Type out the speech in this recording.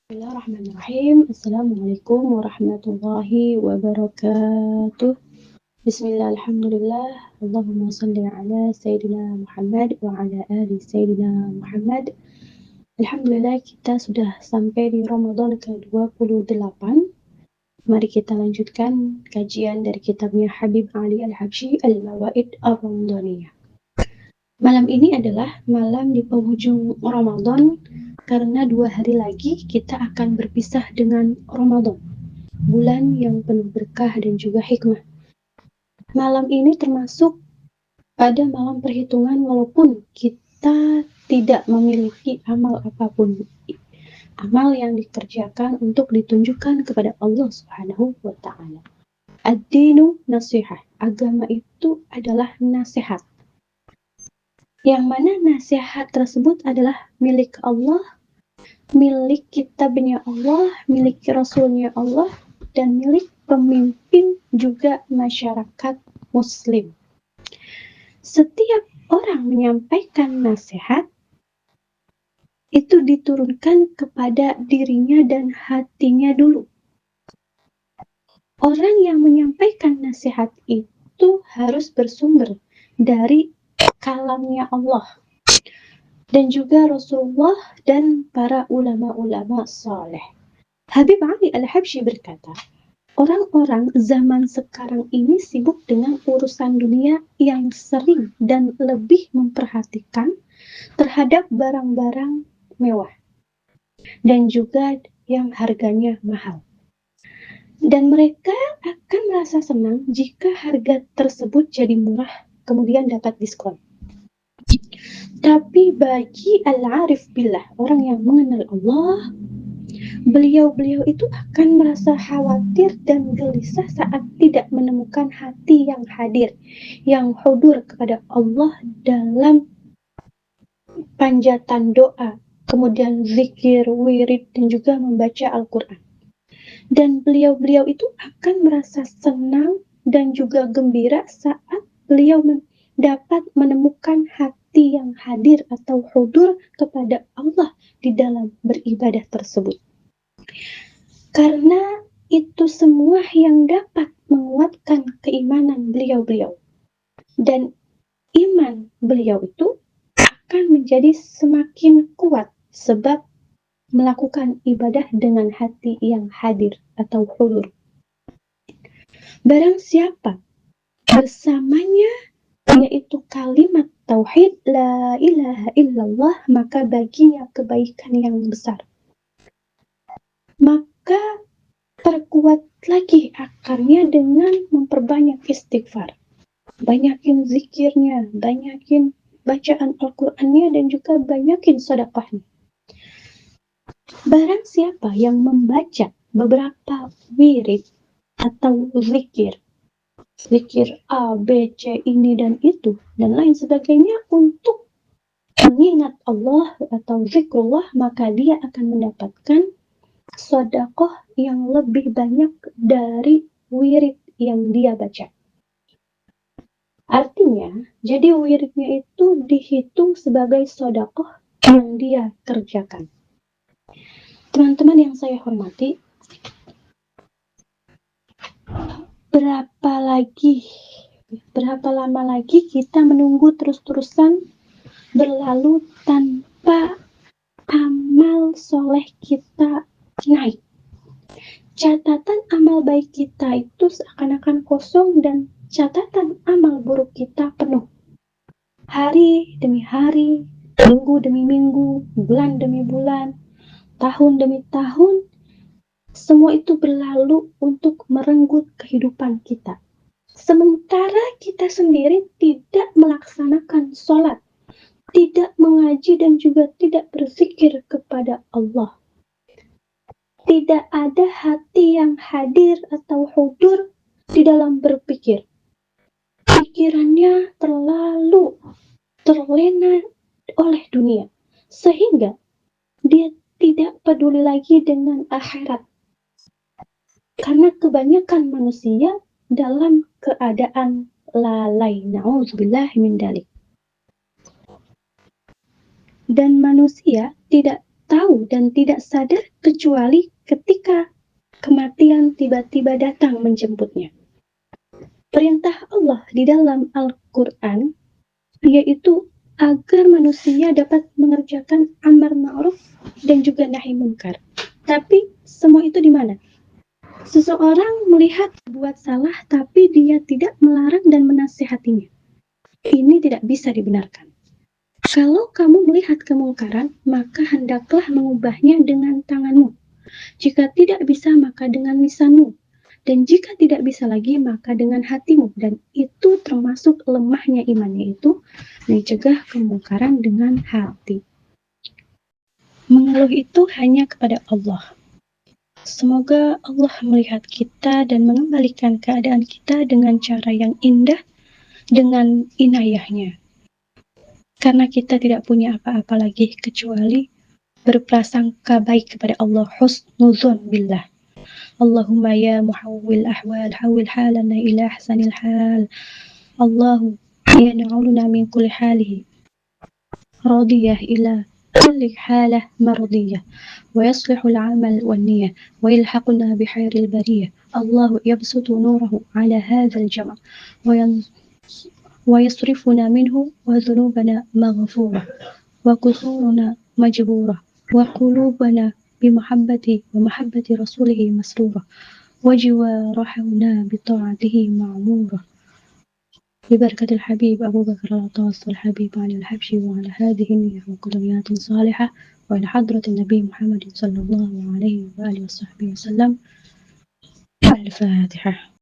Bismillahirrahmanirrahim. Assalamualaikum warahmatullahi wabarakatuh. Bismillah, alhamdulillah. Allahumma salli ala Sayyidina Muhammad wa ala ali Sayyidina Muhammad. Alhamdulillah, kita sudah sampai di Ramadan ke-28. Mari kita lanjutkan kajian dari kitabnya Habib Ali Al-Habsyi, Al-Mawaid Ar-Ramadaniyah. Malam ini adalah malam di penghujung Ramadan, karena 2 hari lagi kita akan berpisah dengan Ramadan, bulan yang penuh berkah dan juga hikmah. Malam ini termasuk pada malam perhitungan, walaupun kita tidak memiliki amal apapun, amal yang dikerjakan untuk ditunjukkan kepada Allah Subhanahu wa Ta'ala. Ad-dinu nasihah, agama itu adalah nasihat, yang mana nasihat tersebut adalah milik Allah, milik kitabnya Allah, milik Rasulnya Allah, dan milik pemimpin juga masyarakat muslim. Setiap orang menyampaikan nasihat itu diturunkan kepada dirinya dan hatinya dulu. Orang yang menyampaikan nasihat itu harus bersumber dari kalamnya Allah dan juga Rasulullah dan para ulama-ulama saleh. Habib Ali Al-Habsyi berkata, orang-orang zaman sekarang ini sibuk dengan urusan dunia yang sering dan lebih memperhatikan terhadap barang-barang mewah dan juga yang harganya mahal. Dan mereka akan merasa senang jika harga tersebut jadi murah, kemudian dapat diskon. Tapi bagi al-arif billah, orang yang mengenal Allah, beliau itu akan merasa khawatir dan gelisah saat tidak menemukan hati yang hadir, yang hudur kepada Allah dalam panjatan doa, kemudian zikir, wirid, dan juga membaca Al-Quran. Dan beliau itu akan merasa senang dan juga gembira saat beliau dapat menemukan hati yang hadir atau hudur kepada Allah di dalam beribadah tersebut. Karena itu semua yang dapat menguatkan keimanan beliau. Dan iman beliau itu akan menjadi semakin kuat sebab melakukan ibadah dengan hati yang hadir atau hudur. Barang siapa bersamanya yaitu kalimat tauhid la ilaha illallah, maka baginya kebaikan yang besar. Maka perkuat lagi akarnya dengan memperbanyak istighfar, banyakin zikirnya, banyakin bacaan Al-Qur'annya, dan juga banyakin sedekahnya. Barang siapa yang membaca beberapa wirid atau zikir A, B, C, ini dan itu dan lain sebagainya untuk mengingat Allah atau zikrullah, maka dia akan mendapatkan sedekah yang lebih banyak dari wirid yang dia baca. Artinya, jadi wiridnya itu dihitung sebagai sedekah yang dia kerjakan. Teman-teman yang saya hormati, berapa lama lagi kita menunggu terus-terusan berlalu tanpa amal soleh kita naik? Catatan amal baik kita itu seakan-akan kosong dan catatan amal buruk kita penuh. Hari demi hari, minggu demi minggu, bulan demi bulan, tahun demi tahun, semua itu berlalu untuk merenggut kehidupan kita. Sementara kita sendiri tidak melaksanakan sholat, tidak mengaji, dan juga tidak berzikir kepada Allah. Tidak ada hati yang hadir atau hudur di dalam berpikir. Pikirannya terlalu terlena oleh dunia, sehingga dia tidak peduli lagi dengan akhirat. Karena kebanyakan manusia dalam keadaan lalai, na'udzubillah min dalik. Dan manusia tidak tahu dan tidak sadar kecuali ketika kematian tiba-tiba datang menjemputnya. Perintah Allah di dalam Al-Quran yaitu agar manusia dapat mengerjakan amar ma'ruf dan juga nahi munkar. Tapi semua itu di mana? Seseorang melihat buat salah tapi dia tidak melarang dan menasihatinya. Ini tidak bisa dibenarkan. Kalau kamu melihat kemungkaran, maka hendaklah mengubahnya dengan tanganmu. Jika tidak bisa, maka dengan lisanmu. Dan jika tidak bisa lagi, maka dengan hatimu. Dan itu termasuk lemahnya iman, yaitu mencegah kemungkaran dengan hati. Mengeluh itu hanya kepada Allah. Semoga Allah melihat kita dan mengembalikan keadaan kita dengan cara yang indah, dengan inayahnya. Karena kita tidak punya apa-apa lagi kecuali berprasangka baik kepada Allah, husnuzon billah. Allahumma ya muhawwil ahwal hawil halana ila ahsanil hal. Allahu ya na'uluna min kulli halihi radiyah ila kulli halah maradiyah wa yaslihul amal wan niyah wa yalhaquna bihairil bariyah. Allahu yabsutu nurahu ala hadzal jama' ويصرفنا منه وذنوبنا مغفورة وكسورنا مجبورة وقلوبنا بمحبته ومحبة رسوله مسرورة وجوارحنا بطاعته معمورة ببركة الحبيب أبو بكر العطاس والحبيب علي الحبشي وعلى هذه النية وكل نيات صالحة وإلى حضرة النبي محمد صلى الله عليه وآله وصحبه وسلم. الفاتحة.